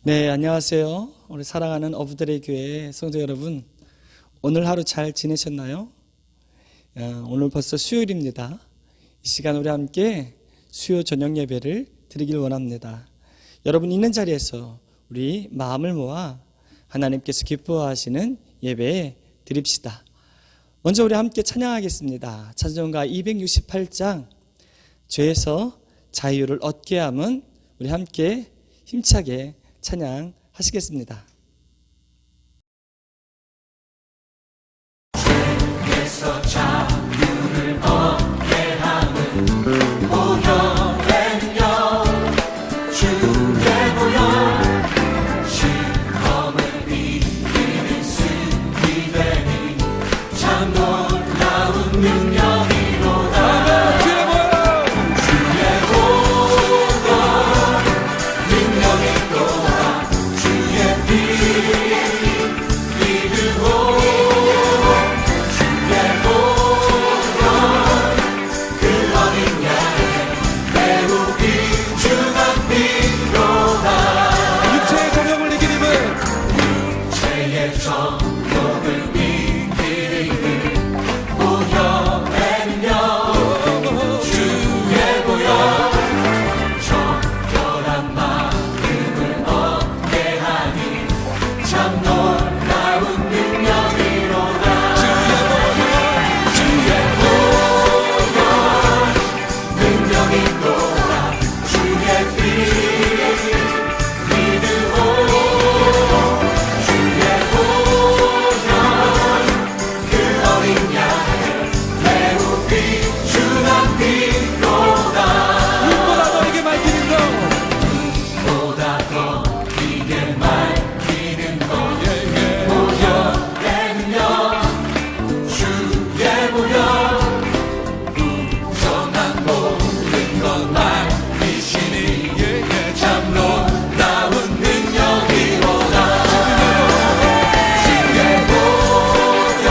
네, 안녕하세요. 우리 사랑하는 어부들의 교회 성도 여러분, 오늘 하루 잘 지내셨나요? 오늘 벌써 수요일입니다. 이 시간 우리 함께 수요 저녁 예배를 드리길 원합니다. 여러분 있는 자리에서 우리 마음을 모아 하나님께서 기뻐하시는 예배에 드립시다. 먼저 우리 함께 찬양하겠습니다. 찬송가 268장 죄에서 자유를 얻게 함은 우리 함께 힘차게 찬양하시겠습니다. 죄에서 자유를 얻게 하는 보혈의요 주의 보혈 시험을 이기는 승리 되니 참 놀라운 능력이로다. 주의 보혈 능력이 또한 주의 피 믿으고 주의 보혈 그 어린 양의 매우 귀중한 피로다. 육체의 정욕을 이긴 힘은 육체의 정욕을 이기는 보혈의 능력 주의 보혈 정결한 마음을 얻게 하니 참 놀라운 능력이로다. 주의 보혈 능력이 또한 주의 피 믿으고 주의 보혈 그 어린 양의 매우 귀중한 피로다. 눈보다 너에게 밝히는 것 보다 더 이게 맑히는 것 보혈의 능력 주의 보혈 부정한 모든 것 말리시니 참 놀라운 능력이로다. 주의 보혈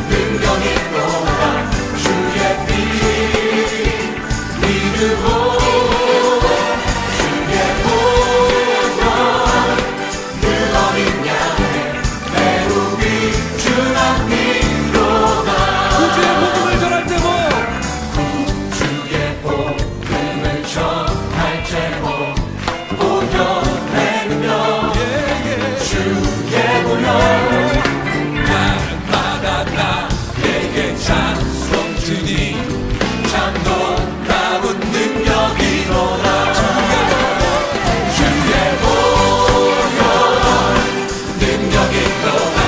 능력이 또한 주의 피 믿으고 주의 보혈 그 어린 양의 매우 귀중한 피로다. 구주의 복음을 전할 제목 주의 복음을 전할 제목 보혈의 능력 주의 보혈 날마다 나에게 찬송 주니 참 놀라운 능력이로다. 주의 보혈 능력이 또한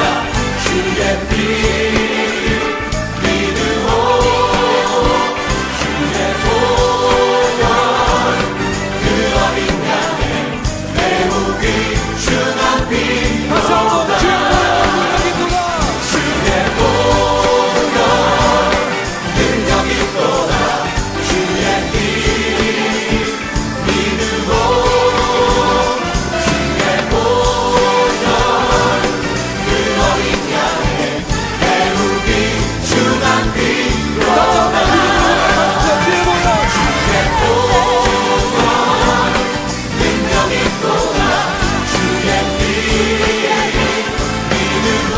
주의 피 믿으고 주의 보혈 그 어린 양의 매우 귀중한 피로다. 주의 보혈 능력이 또한 주의 피 믿으고 주의 보혈 그 어린 양의 매우 귀중한 피로다. 주의 보혈 능력이 또한 주의 피 믿으고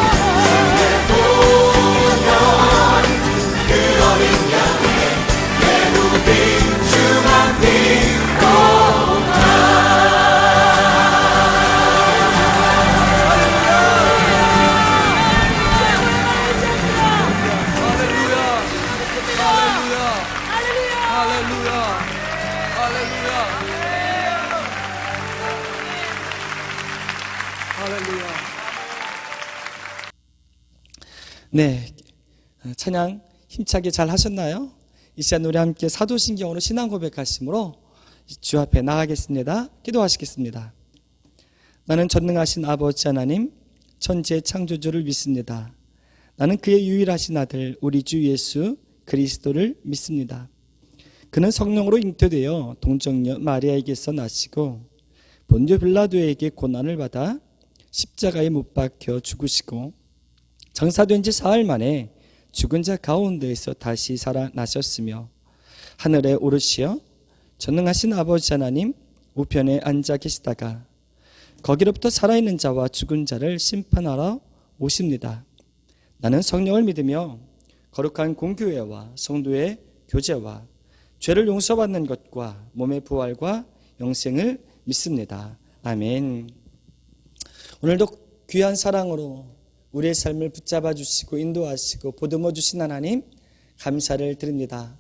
주의 보혈 그 어린 양의 매우 귀중한 피로다. 네, 찬양 힘차게 잘 하셨나요? 이 시간 우리 함께 사도신경으로 신앙 고백하심으로 주 앞에 나가겠습니다. 기도하시겠습니다. 나는 전능하신 아버지 하나님, 천지의 창조주를 믿습니다. 나는 그의 유일하신 아들 우리 주 예수 그리스도를 믿습니다. 그는 성령으로 잉태되어 동정녀 마리아에게서 나시고 본디오 빌라도에게 고난을 받아 십자가에 못 박혀 죽으시고 장사된 지 사흘 만에 죽은 자 가운데에서 다시 살아나셨으며 하늘에 오르시어 전능하신 아버지 하나님 우편에 앉아 계시다가 거기로부터 살아있는 자와 죽은 자를 심판하러 오십니다. 나는 성령을 믿으며 거룩한 공교회와 성도의 교제와 죄를 용서받는 것과 몸의 부활과 영생을 믿습니다. 아멘. 오늘도 귀한 사랑으로 우리의 삶을 붙잡아 주시고 인도하시고 보듬어 주신 하나님 감사를 드립니다.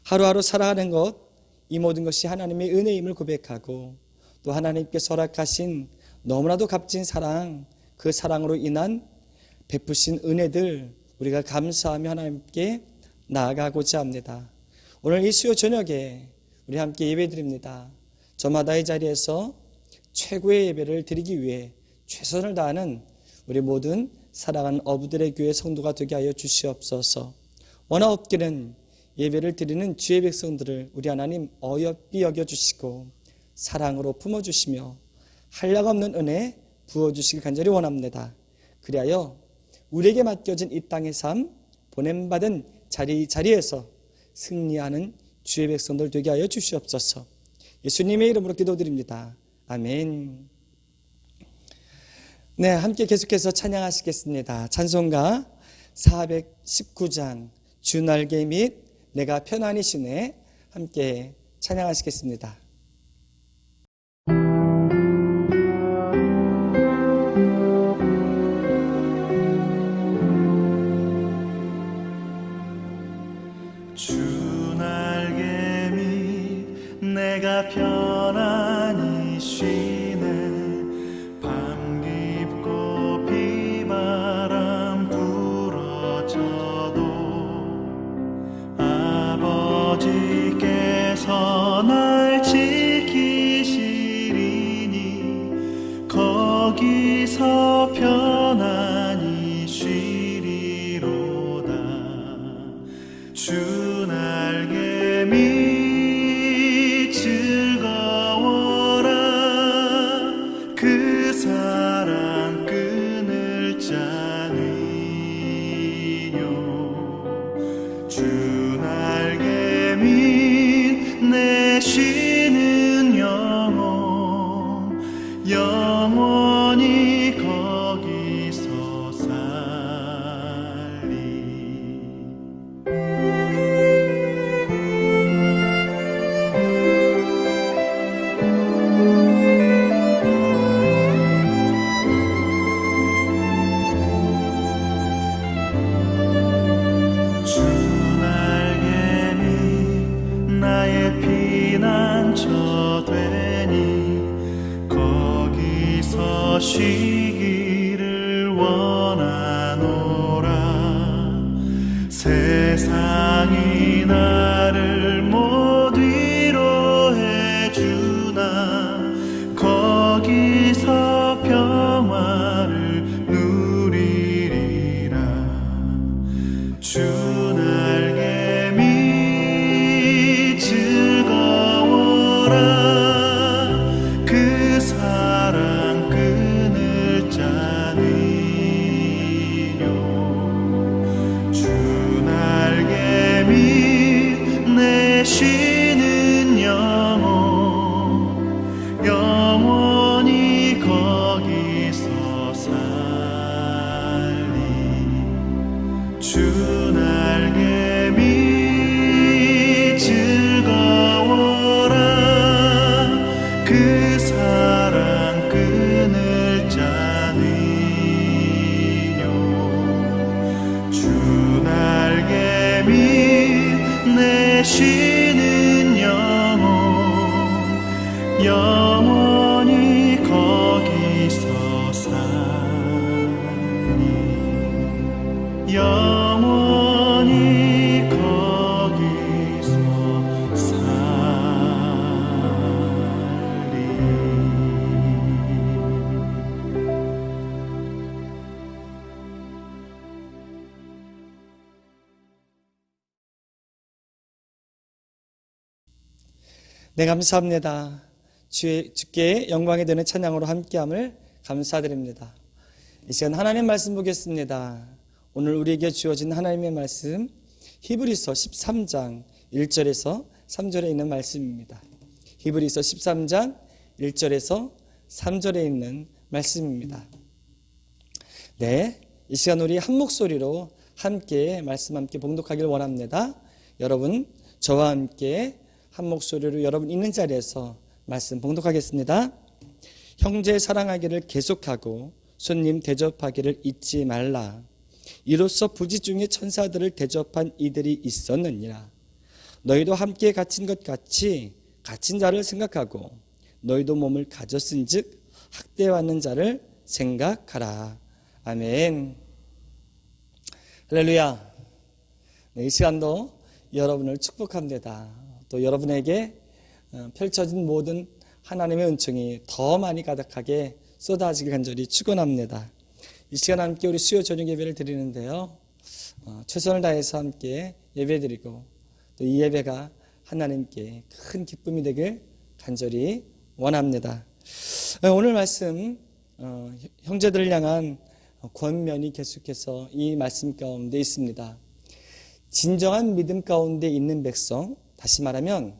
하루하루 살아가는 것, 이 모든 것이 하나님의 은혜임을 고백하고 또 하나님께서 허락하신 너무나도 값진 사랑, 그 사랑으로 인한 베푸신 은혜들 우리가 감사하며 하나님께 나아가고자 합니다. 오늘 이 수요 저녁에 우리 함께 예배드립니다. 저마다의 자리에서 최고의 예배를 드리기 위해 최선을 다하는 우리 모든 사랑하는 어부들의 교회 성도가 되게 하여 주시옵소서. 원하 없기는 예배를 드리는 주의 백성들을 우리 하나님 어여삐 여겨주시고 사랑으로 품어주시며 한량없는 은혜 부어주시길 간절히 원합니다. 그리하여 우리에게 맡겨진 이 땅의 삶, 보냄받은 자리에서 승리하는 주의 백성들 되게 하여 주시옵소서. 예수님의 이름으로 기도드립니다. 아멘. 네, 함께 계속해서 찬양하시겠습니다. 찬송가 419장 주 날개 및 내가 편안히 쉬네 함께 찬양하시겠습니다. 주 날개 밑 내가 편안히 쉬네 밤 깊고 비바람 불어져도 아버지께서 날 지키시리니 거기서 편안히 쉬리로다. 주 날개 밑 즐거워라 그 사랑 끈을 짜니요. 주 날개 밑 내 쉬는 영혼 영원히 거기서 살리. 주 날개 밑 나의 피난처 되니 거기서 쉬기를 원하노라. 세상이 나를 못 위로해 주나 거기서 평화를 누리리라. 주 날개 밑 즐거워라 그 사랑 끈을 짜니요. 주 날개 밑 내 쉬는 영혼 영원히 거기서 살리. 주 날개 밑 즐거워라 그 사랑 끈을 짜니요. 주 날개 밑 내 쉬는 영혼 영원히 거기서 살리. 영원히 거기서 살리. 네, 감사합니다. 주께 영광이 되는 찬양으로 함께함을 감사드립니다. 이 시간 하나님 말씀 보겠습니다. 오늘 우리에게 주어진 하나님의 말씀 히브리서 13장 1절에서 3절에 있는 말씀입니다. 히브리서 13장 1절에서 3절에 있는 말씀입니다. 네, 이 시간 우리 한 목소리로 함께 말씀 함께 봉독하기를 원합니다. 여러분 저와 함께 한 목소리로 여러분 있는 자리에서 말씀 봉독하겠습니다. 형제 사랑하기를 계속하고 손님 대접하기를 잊지 말라. 이로써 부지 중에 천사들을 대접한 이들이 있었느니라. 너희도 함께 갇힌 것 같이 갇힌 자를 생각하고 너희도 몸을 가졌은즉 학대받는 자를 생각하라. 아멘. 할렐루야. 네, 이 시간도 여러분을 축복합니다. 또 여러분에게 펼쳐진 모든 하나님의 은총이 더 많이 가득하게 쏟아지길 간절히 축원합니다. 이 시간 함께 우리 수요 저녁 예배를 드리는데요. 최선을 다해서 함께 예배드리고 또 이 예배가 하나님께 큰 기쁨이 되길 간절히 원합니다. 오늘 말씀 형제들을 향한 권면이 계속해서 이 말씀 가운데 있습니다. 진정한 믿음 가운데 있는 백성, 다시 말하면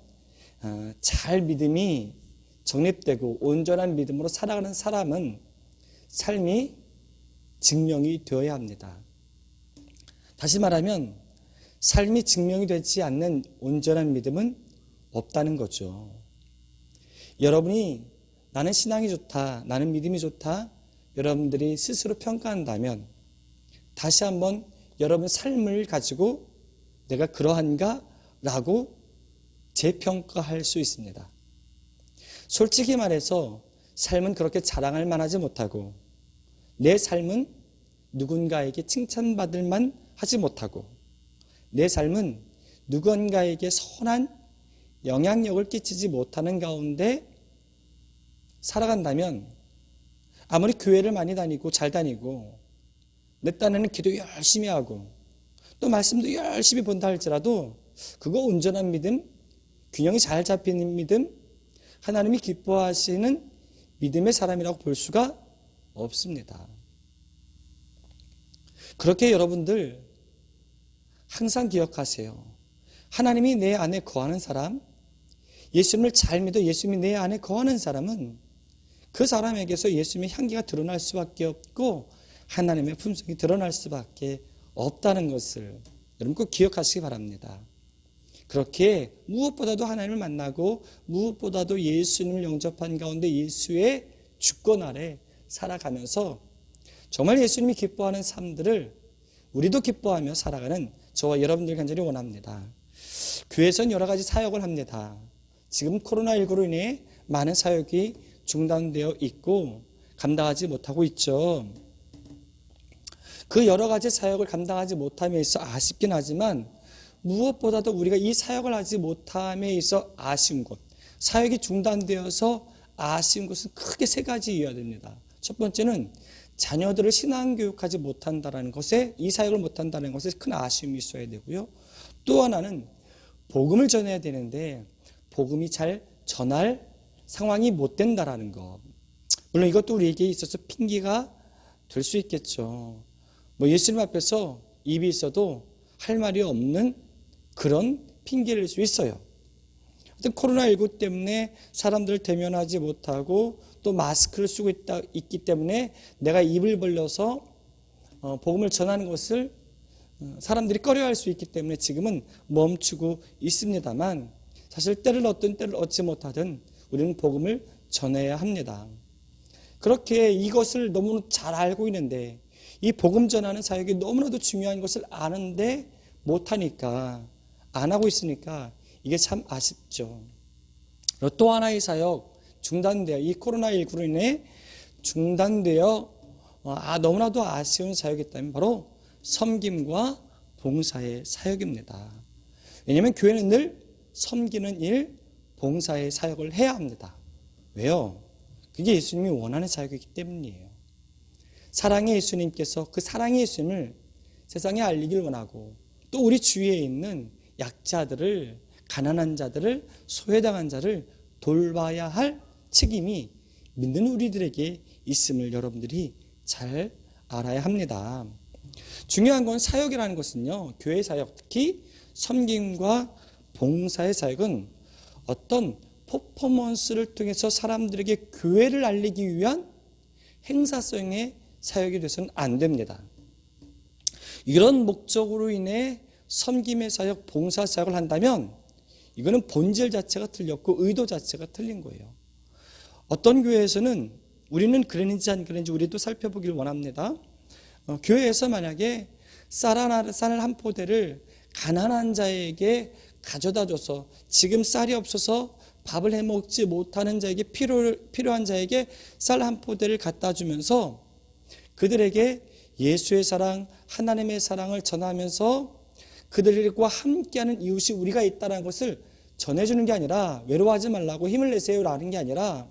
잘 믿음이 정립되고 온전한 믿음으로 살아가는 사람은 삶이 증명이 되어야 합니다. 다시 말하면 삶이 증명이 되지 않는 온전한 믿음은 없다는 거죠. 여러분이 나는 신앙이 좋다, 나는 믿음이 좋다, 여러분들이 스스로 평가한다면 다시 한번 여러분 삶을 가지고 내가 그러한가? 라고 재평가할 수 있습니다. 솔직히 말해서 삶은 그렇게 자랑할 만하지 못하고 내 삶은 누군가에게 칭찬받을 만 하지 못하고 내 삶은 누군가에게 선한 영향력을 끼치지 못하는 가운데 살아간다면 아무리 교회를 많이 다니고 잘 다니고 내 딴에는 기도 열심히 하고 또 말씀도 열심히 본다 할지라도 그거 온전한 믿음, 균형이 잘 잡히는 믿음, 하나님이 기뻐하시는 믿음의 사람이라고 볼 수가 없습니다. 그렇게 여러분들 항상 기억하세요. 하나님이 내 안에 거하는 사람, 예수님을 잘 믿어 예수님이 내 안에 거하는 사람은 그 사람에게서 예수님의 향기가 드러날 수밖에 없고 하나님의 품성이 드러날 수밖에 없다는 것을 여러분 꼭 기억하시기 바랍니다. 그렇게 무엇보다도 하나님을 만나고 무엇보다도 예수님을 영접한 가운데 예수의 주권 아래 살아가면서 정말 예수님이 기뻐하는 삶들을 우리도 기뻐하며 살아가는 저와 여러분들 간절히 원합니다. 교회에서는 여러 가지 사역을 합니다. 지금 코로나19로 인해 많은 사역이 중단되어 있고 감당하지 못하고 있죠. 그 여러 가지 사역을 감당하지 못함에 있어 아쉽긴 하지만 무엇보다도 우리가 이 사역을 하지 못함에 있어 아쉬운 것, 사역이 중단되어서 아쉬운 것은 크게 세 가지 이유가 됩니다. 첫 번째는 자녀들을 신앙교육하지 못한다는 것에, 이 사역을 못한다는 것에 큰 아쉬움이 있어야 되고요. 또 하나는 복음을 전해야 되는데 복음이 잘 전할 상황이 못 된다라는 것. 물론 이것도 우리에게 있어서 핑계가 될 수 있겠죠. 예수님 앞에서 입이 있어도 할 말이 없는 그런 핑계일 수 있어요. 코로나19 때문에 사람들을 대면하지 못하고 또 마스크를 쓰고 있기 때문에 내가 입을 벌려서 복음을 전하는 것을 사람들이 꺼려할 수 있기 때문에 지금은 멈추고 있습니다만 사실 때를 얻든 때를 얻지 못하든 우리는 복음을 전해야 합니다. 그렇게 이것을 너무 잘 알고 있는데 이 복음 전하는 사역이 너무나도 중요한 것을 아는데 못하니까 안 하고 있으니까 이게 참 아쉽죠. 또 하나의 사역 중단되어 이 코로나19로 인해 중단되어 너무나도 아쉬운 사역이 있다면 바로 섬김과 봉사의 사역입니다. 왜냐하면 교회는 늘 섬기는 일, 봉사의 사역을 해야 합니다. 왜요? 그게 예수님이 원하는 사역이기 때문이에요. 사랑의 예수님께서 그 사랑의 예수님을 세상에 알리길 원하고 또 우리 주위에 있는 약자들을, 가난한 자들을, 소외당한 자를 돌봐야 할 책임이 믿는 우리들에게 있음을 여러분들이 잘 알아야 합니다. 중요한 건 사역이라는 것은요, 교회 사역, 특히 섬김과 봉사의 사역은 어떤 퍼포먼스를 통해서 사람들에게 교회를 알리기 위한 행사성의 사역이 돼서는 안 됩니다. 이런 목적으로 인해 섬김의 사역, 봉사 사역을 한다면 이거는 본질 자체가 틀렸고 의도 자체가 틀린 거예요. 어떤 교회에서는 우리는 그랬는지 안 그랬는지 우리도 살펴보길 원합니다. 교회에서 만약에 쌀 한 포대를 가난한 자에게 가져다 줘서 지금 쌀이 없어서 밥을 해먹지 못하는 자에게 필요한 자에게 쌀 한 포대를 갖다 주면서 그들에게 예수의 사랑, 하나님의 사랑을 전하면서 그들과 함께하는 이웃이 우리가 있다는 것을 전해주는 게 아니라 외로워하지 말라고 힘을 내세요라는 게 아니라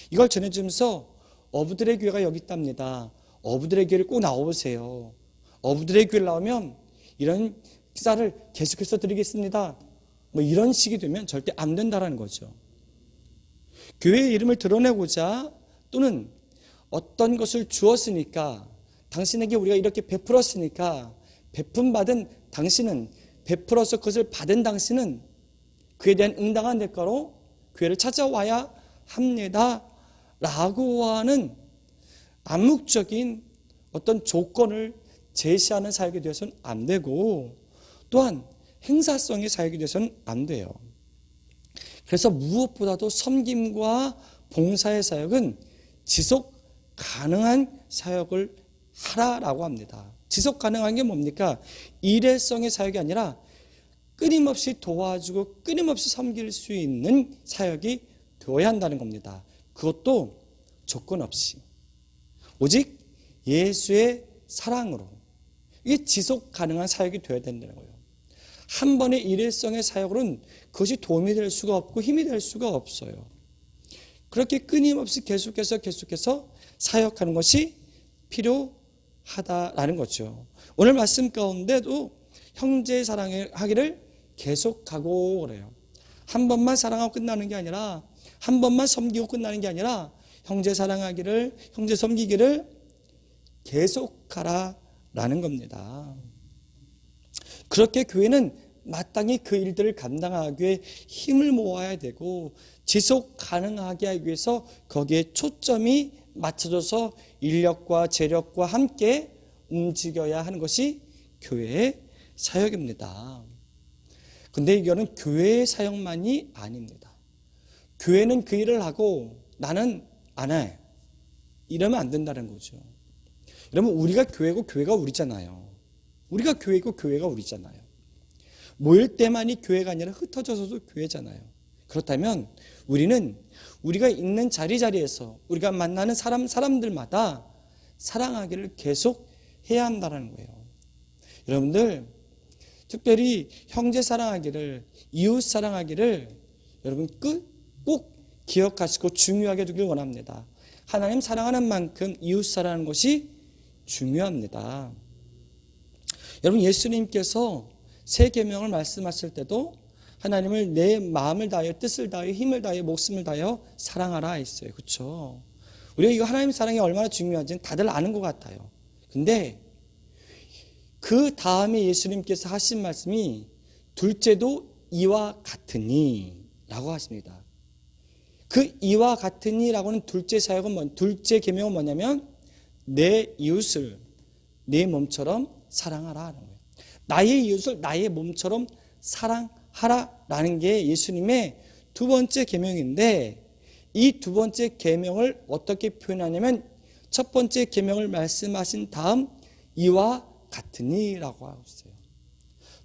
이걸 전해주면서 어부들의 교회가 여기 있답니다. 어부들의 교회를 꼭 나와보세요. 어부들의 교회를 나오면 이런 쌀을 계속해서 드리겠습니다. 뭐 이런 식이 되면 절대 안 된다는 거죠. 교회의 이름을 드러내고자 또는 어떤 것을 주었으니까 당신에게 우리가 이렇게 베풀었으니까 베품받은 당신은 베풀어서 그것을 받은 당신은 그에 대한 응당한 대가로 교회를 찾아와야 합니다 라고 하는 암묵적인 어떤 조건을 제시하는 사역이 되어서는 안 되고 또한 행사성의 사역이 되어서는 안 돼요. 그래서 무엇보다도 섬김과 봉사의 사역은 지속 가능한 사역을 하라라고 합니다. 지속 가능한 게 뭡니까? 일회성의 사역이 아니라 끊임없이 도와주고 끊임없이 섬길 수 있는 사역이 되어야 한다는 겁니다. 그것도 조건 없이 오직 예수의 사랑으로 이게 지속 가능한 사역이 되어야 된다는 거예요. 한 번의 일회성의 사역으로는 그것이 도움이 될 수가 없고 힘이 될 수가 없어요. 그렇게 끊임없이 계속해서 사역하는 것이 필요하다라는 거죠. 오늘 말씀 가운데도 형제 사랑하기를 계속하고 그래요. 한 번만 사랑하고 끝나는 게 아니라 한 번만 섬기고 끝나는 게 아니라 형제 사랑하기를 형제 섬기기를 계속하라라는 겁니다. 그렇게 교회는 마땅히 그 일들을 감당하기 위해 힘을 모아야 되고 지속 가능하게 하기 위해서 거기에 초점이 맞춰져서 인력과 재력과 함께 움직여야 하는 것이 교회의 사역입니다. 근데 이거는 교회의 사역만이 아닙니다. 교회는 그 일을 하고 나는 안 해. 이러면 안 된다는 거죠. 여러분 우리가 교회고 교회가 우리잖아요. 우리가 교회고 교회가 우리잖아요. 모일 때만이 교회가 아니라 흩어져서도 교회잖아요. 그렇다면 우리는 우리가 있는 자리자리에서 우리가 만나는 사람들마다 사랑하기를 계속 해야 한다는 거예요. 여러분들 특별히 형제 사랑하기를 이웃 사랑하기를 여러분 꼭 기억하시고 중요하게 두길 원합니다. 하나님 사랑하는 만큼 이웃 사랑하는 것이 중요합니다. 여러분 예수님께서 세 계명을 말씀하실 때도 하나님을 내 마음을 다하여 뜻을 다하여 힘을 다하여 목숨을 다하여 사랑하라 했어요. 그렇죠? 우리가 이거 하나님 사랑이 얼마나 중요한지는 다들 아는 것 같아요. 근데 그 다음에 예수님께서 하신 말씀이 둘째도 이와 같으니 라고 하십니다. 그 이와 같으니라고는 둘째 계명은 뭐냐면 내 이웃을 내 몸처럼 사랑하라 하는 거예요. 나의 이웃을 나의 몸처럼 사랑하라라는 게 예수님의 두 번째 계명인데 이 두 번째 계명을 어떻게 표현하냐면 첫 번째 계명을 말씀하신 다음 이와 같으니라고 하고 있어요.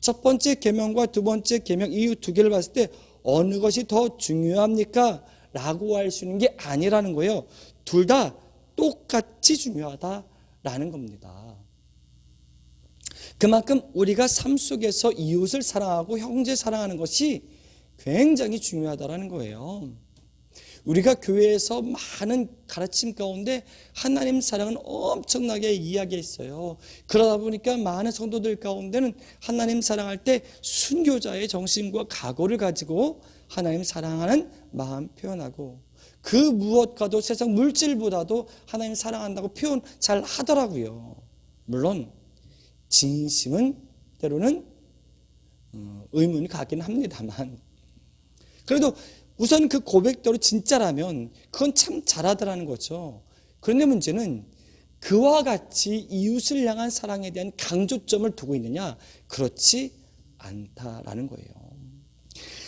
첫 번째 계명과 두 번째 계명 이 두 개를 봤을 때 어느 것이 더 중요합니까? 라고 할 수 있는 게 아니라는 거예요. 둘 다 똑같이 중요하다라는 겁니다. 그만큼 우리가 삶 속에서 이웃을 사랑하고 형제 사랑하는 것이 굉장히 중요하다는 거예요. 우리가 교회에서 많은 가르침 가운데 하나님 사랑은 엄청나게 이야기했어요. 그러다 보니까 많은 성도들 가운데는 하나님 사랑할 때 순교자의 정신과 각오를 가지고 하나님 사랑하는 마음 표현하고 그 무엇과도 세상 물질보다도 하나님 사랑한다고 표현 잘 하더라고요. 물론 진심은 때로는 의문이 가긴 합니다만 그래도 우선 그 고백대로 진짜라면 그건 참 잘하더라는 거죠. 그런데 문제는 그와 같이 이웃을 향한 사랑에 대한 강조점을 두고 있느냐? 그렇지 않다라는 거예요.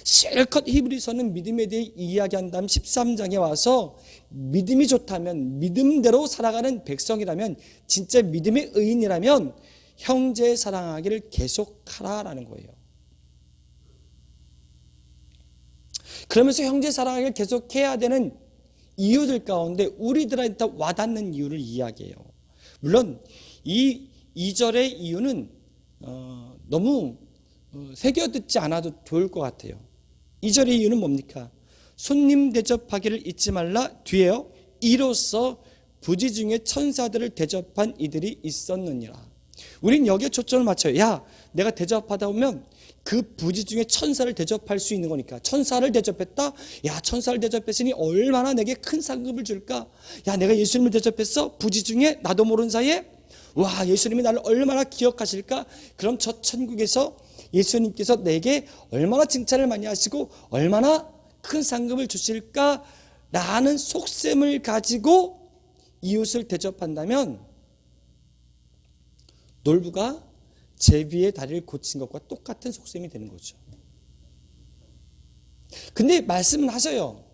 실컷 히브리서는 믿음에 대해 이야기한 다음 13장에 와서 믿음이 좋다면, 믿음대로 살아가는 백성이라면, 진짜 믿음의 의인이라면 형제 사랑하기를 계속하라라는 거예요. 그러면서 형제 사랑하기를 계속해야 되는 이유들 가운데 우리들한테 와닿는 이유를 이야기해요. 물론 이 2절의 이유는 너무 새겨듣지 않아도 좋을 것 같아요. 2절의 이유는 뭡니까? 손님 대접하기를 잊지 말라. 뒤에요. 이로써 부지 중에 천사들을 대접한 이들이 있었느니라. 우린 여기에 초점을 맞춰요. 야, 내가 대접하다 보면 그 부지 중에 천사를 대접할 수 있는 거니까. 천사를 대접했다? 야, 천사를 대접했으니 얼마나 내게 큰 상급을 줄까? 야, 내가 예수님을 대접했어? 부지 중에 나도 모르는 사이에? 와, 예수님이 나를 얼마나 기억하실까? 그럼 저 천국에서 예수님께서 내게 얼마나 칭찬을 많이 하시고 얼마나 큰 상급을 주실까? 라는 속셈을 가지고 이웃을 대접한다면 놀부가 제비의 다리를 고친 것과 똑같은 속셈이 되는 거죠. 근데 말씀은 하셔요.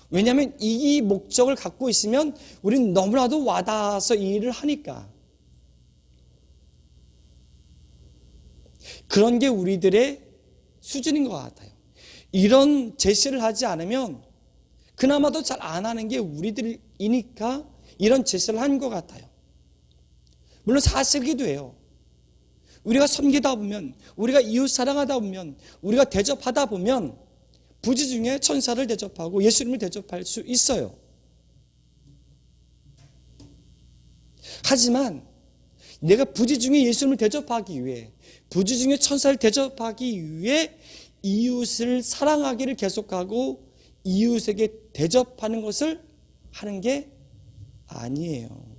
왜냐하면 이 목적을 갖고 있으면 우리는 너무나도 와닿아서 이 일을 하니까. 그런 게 우리들의 수준인 것 같아요. 이런 제시를 하지 않으면 그나마도 잘 안 하는 게 우리들이니까 이런 제시를 한 것 같아요. 물론 사실이기도 해요. 우리가 섬기다 보면, 우리가 이웃 사랑하다 보면, 우리가 대접하다 보면 부지 중에 천사를 대접하고 예수님을 대접할 수 있어요. 하지만 내가 부지 중에 예수님을 대접하기 위해, 부지 중에 천사를 대접하기 위해 이웃을 사랑하기를 계속하고 이웃에게 대접하는 것을 하는 게 아니에요.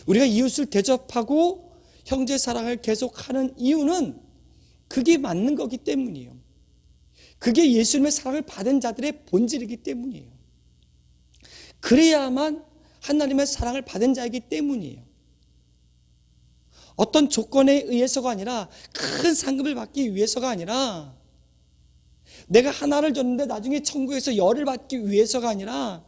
우리가 이웃을 대접하고 형제 사랑을 계속하는 이유는 그게 맞는 거기 때문이에요. 그게 예수님의 사랑을 받은 자들의 본질이기 때문이에요. 그래야만 하나님의 사랑을 받은 자이기 때문이에요. 어떤 조건에 의해서가 아니라, 큰 상급을 받기 위해서가 아니라, 내가 하나를 줬는데 나중에 천국에서 열을 받기 위해서가 아니라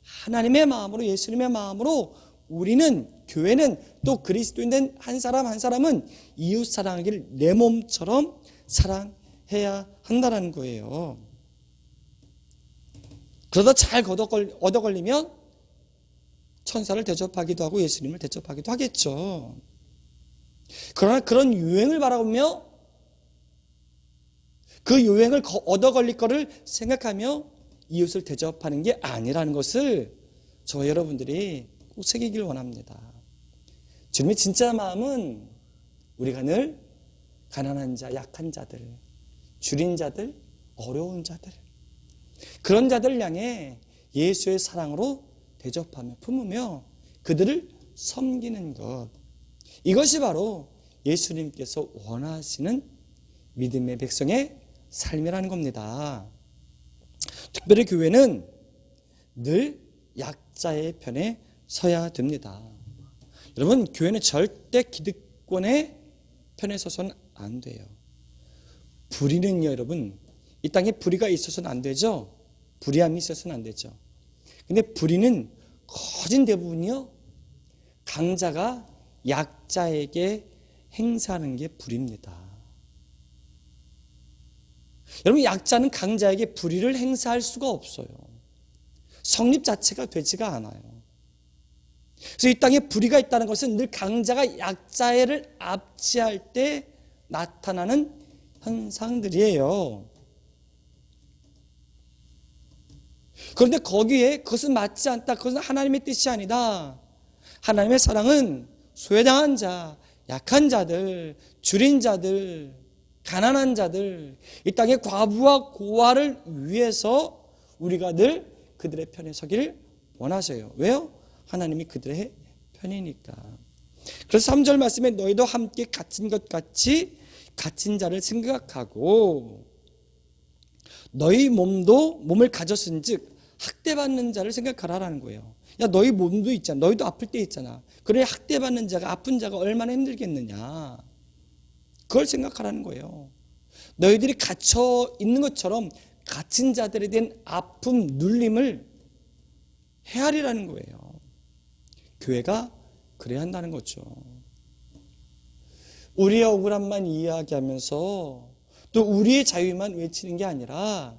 하나님의 마음으로, 예수님의 마음으로 우리는, 교회는, 또 그리스도인 된 한 사람 한 사람은 이웃 사랑하기를 내 몸처럼 사랑해야 한다는 거예요. 그러다 잘 얻어 걸리면 천사를 대접하기도 하고 예수님을 대접하기도 하겠죠. 그러나 그런 유행을 바라보며 그 유행을 얻어 걸릴 거를 생각하며 이웃을 대접하는 게 아니라는 것을 저 여러분들이 꼭 새기길 원합니다. 주님의 진짜 마음은 우리가 늘 가난한 자, 약한 자들, 줄인 자들, 어려운 자들, 그런 자들 향해 예수의 사랑으로 대접하며 품으며 그들을 섬기는 것, 이것이 바로 예수님께서 원하시는 믿음의 백성의 삶이라는 겁니다. 특별히 교회는 늘 약자의 편에 서야 됩니다. 여러분, 교회는 절대 기득권의 편에 서서는 안 돼요. 불의는요, 여러분, 이 땅에 불의가 있어서는 안 되죠. 불의함이 있어서는 안 되죠. 근데 불의는 거진 대부분이요, 강자가 약자에게 행사하는 게 불의입니다. 여러분, 약자는 강자에게 불의를 행사할 수가 없어요. 성립 자체가 되지가 않아요. 그래서 이 땅에 불의가 있다는 것은 늘 강자가 약자를 압제할 때 나타나는 현상들이에요. 그런데 거기에 그것은 맞지 않다, 그것은 하나님의 뜻이 아니다. 하나님의 사랑은 소외당한 자, 약한 자들, 줄인 자들, 가난한 자들, 이 땅의 과부와 고아를 위해서 우리가 늘 그들의 편에 서기를 원하셔요. 왜요? 하나님이 그들의 편이니까. 그래서 3절 말씀에 너희도 함께 갇힌 것 같이 갇힌 자를 생각하고, 너희 몸도 몸을 가졌은즉 학대받는 자를 생각하라라는 거예요. 야, 너희 몸도 있잖아. 너희도 아플 때 있잖아. 그래, 학대받는 자가, 아픈 자가 얼마나 힘들겠느냐. 그걸 생각하라는 거예요. 너희들이 갇혀 있는 것처럼 갇힌 자들에 대한 아픔, 눌림을 헤아리라는 거예요. 교회가 그래야 한다는 거죠. 우리의 억울함만 이야기하면서 또 우리의 자유만 외치는 게 아니라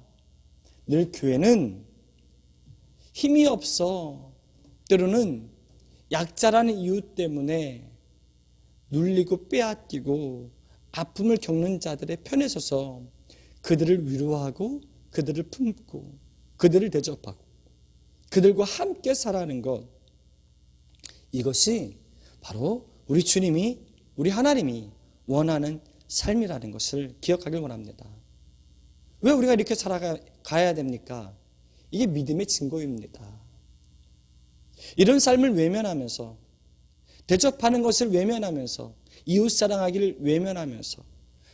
늘 교회는 힘이 없어, 때로는 약자라는 이유 때문에 눌리고 빼앗기고 아픔을 겪는 자들의 편에 서서 그들을 위로하고 그들을 품고 그들을 대접하고 그들과 함께 살아가는 것, 이것이 바로 우리 주님이, 우리 하나님이 원하는 삶이라는 것을 기억하길 원합니다. 왜 우리가 이렇게 살아가야 됩니까? 이게 믿음의 증거입니다. 이런 삶을 외면하면서, 대접하는 것을 외면하면서, 이웃사랑하기를 외면하면서,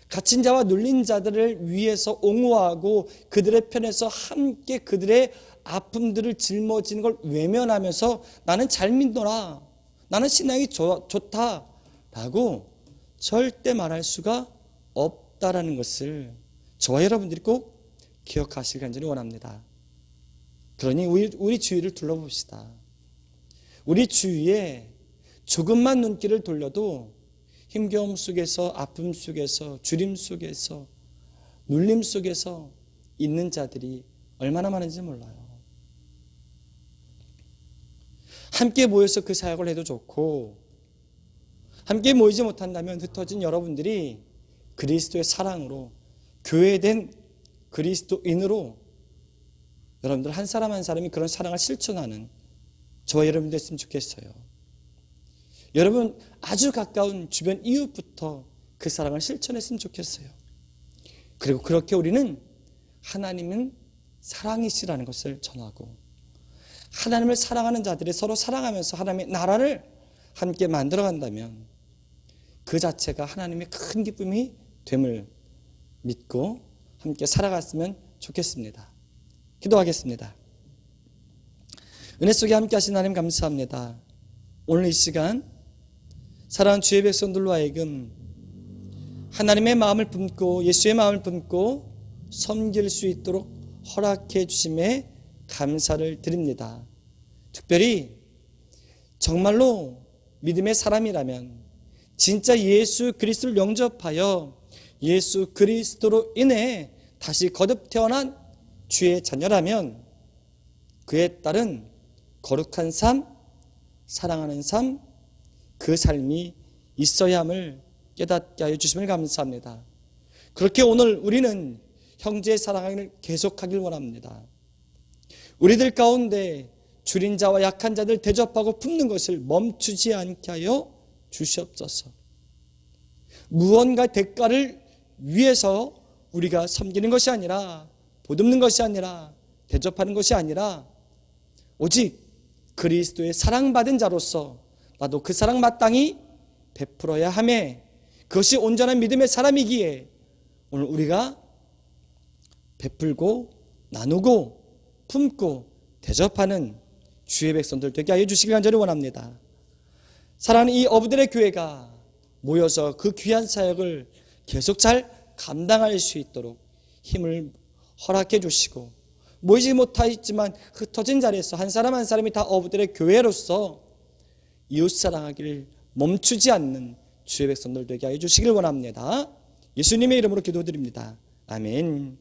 갇힌 자와 눌린 자들을 위해서 옹호하고 그들의 편에서 함께 그들의 아픔들을 짊어지는 걸 외면하면서 나는 잘 믿노라, 나는 신앙이 좋다라고 절대 말할 수가 없다라는 것을 저와 여러분들이 꼭 기억하시길 간절히 원합니다. 그러니 우리 주위를 둘러봅시다. 우리 주위에 조금만 눈길을 돌려도 힘겨움 속에서, 아픔 속에서, 주림 속에서, 눌림 속에서 있는 자들이 얼마나 많은지 몰라요. 함께 모여서 그 사역을 해도 좋고, 함께 모이지 못한다면 흩어진 여러분들이 그리스도의 사랑으로 교회된 그리스도인으로 여러분들 한 사람 한 사람이 그런 사랑을 실천하는 저와 여러분 됐으면 좋겠어요. 여러분 아주 가까운 주변 이웃부터 그 사랑을 실천했으면 좋겠어요. 그리고 그렇게 우리는 하나님은 사랑이시라는 것을 전하고, 하나님을 사랑하는 자들이 서로 사랑하면서 하나님의 나라를 함께 만들어간다면 그 자체가 하나님의 큰 기쁨이 됨을 믿고 함께 살아갔으면 좋겠습니다. 기도하겠습니다. 은혜 속에 함께 하신 하나님 감사합니다. 오늘 이 시간 사랑하는 주의 백성들로 하여금 하나님의 마음을 품고 예수의 마음을 품고 섬길 수 있도록 허락해 주심에 감사를 드립니다. 특별히 정말로 믿음의 사람이라면, 진짜 예수 그리스도를 영접하여 예수 그리스도로 인해 다시 거듭 태어난 주의 자녀라면 그에 따른 거룩한 삶, 사랑하는 삶, 그 삶이 있어야 함을 깨닫게 하여 주심을 감사합니다. 그렇게 오늘 우리는 형제의 사랑을 계속하길 원합니다. 우리들 가운데 줄인 자와 약한 자들 대접하고 품는 것을 멈추지 않게 하여 주시옵소서. 무언가 대가를 위해서 우리가 섬기는 것이 아니라, 보듬는 것이 아니라, 대접하는 것이 아니라 오직 그리스도의 사랑받은 자로서 나도 그 사랑 마땅히 베풀어야 하매, 그것이 온전한 믿음의 사람이기에 오늘 우리가 베풀고 나누고 품고 대접하는 주의 백성들 되게 하여 주시길 간절히 원합니다. 사랑하는 이 어부들의 교회가 모여서 그 귀한 사역을 계속 잘 감당할 수 있도록 힘을 허락해 주시고, 모이지 못하였지만 흩어진 자리에서 한 사람 한 사람이 다 어부들의 교회로서 이웃사랑하기를 멈추지 않는 주의 백성들 되게 하여 주시길 원합니다. 예수님의 이름으로 기도드립니다. 아멘.